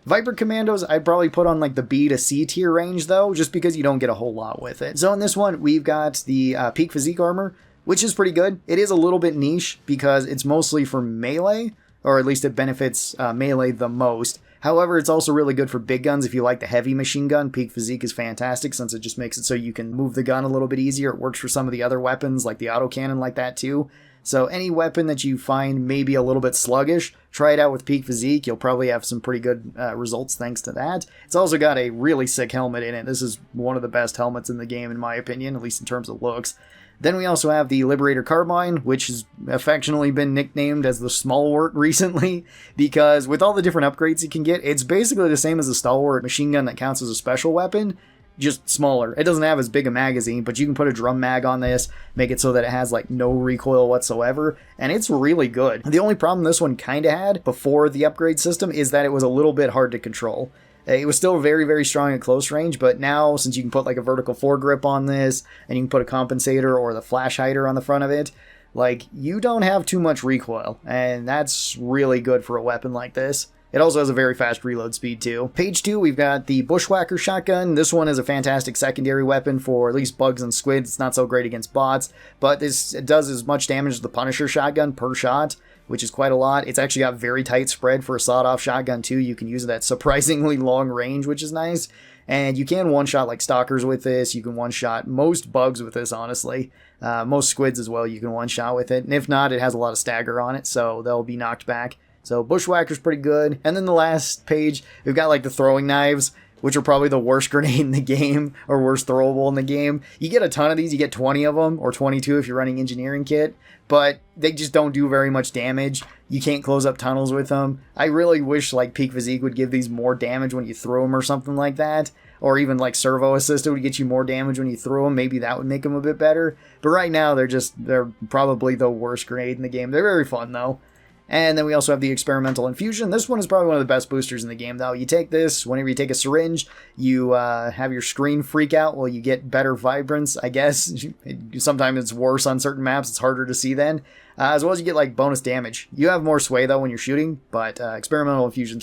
Viper Commandos, I'd probably put on like the B to C tier range though, just because you don't get a whole lot with it. So in this one, we've got the Peak Physique armor, which is pretty good. It is a little bit niche because it's mostly for melee, or at least it benefits melee the most. However, it's also really good for big guns. If you like the heavy machine gun, Peak Physique is fantastic since it just makes it so you can move the gun a little bit easier. It works for some of the other weapons, like the autocannon like that too. So any weapon that you find maybe a little bit sluggish, try it out with Peak Physique. You'll probably have some pretty good results thanks to that. It's also got a really sick helmet in it. This is one of the best helmets in the game in my opinion, at least in terms of looks. Then we also have the Liberator Carbine, which has affectionately been nicknamed as the Stalwart recently, because with all the different upgrades you can get, it's basically the same as the Stalwart machine gun that counts as a special weapon, just smaller. It doesn't have as big a magazine, but you can put a drum mag on this, make it so that it has like no recoil whatsoever, and it's really good. The only problem this one kind of had before the upgrade system is that it was a little bit hard to control. It was still very, very strong at close range, but now, since you can put like a vertical foregrip on this, and you can put a compensator or the flash hider on the front of it, like, you don't have too much recoil, and that's really good for a weapon like this. It also has a very fast reload speed too. Page 2, we've got the Bushwhacker shotgun. This one is a fantastic secondary weapon for at least bugs and squids. It's not so great against bots, but it does as much damage as the Punisher shotgun per shot, which is quite a lot. It's actually got very tight spread for a sawed-off shotgun too. You can use it at surprisingly long range, which is nice. And you can one-shot like stalkers with this. You can one-shot most bugs with this, honestly. Most squids as well, you can one-shot with it. And if not, it has a lot of stagger on it, so they'll be knocked back. So Bushwhacker's pretty good. And then the last page, we've got like the throwing knives, which are probably the worst grenade in the game, or worst throwable in the game. You get a ton of these, you get 20 of them, or 22 if you're running engineering kit, but they just don't do very much damage. You can't close up tunnels with them. I really wish like Peak Physique would give these more damage when you throw them or something like that, or even like servo assisted would get you more damage when you throw them. Maybe that would make them a bit better. But right now, they're probably the worst grenade in the game. They're very fun though. And then we also have the experimental infusion. This one is probably one of the best boosters in the game, though. You take this, whenever you take a syringe, you have your screen freak out while you get better vibrance, I guess. Sometimes it's worse on certain maps. It's harder to see then. As well as you get, like, bonus damage. You have more sway, though, when you're shooting, but experimental infusion's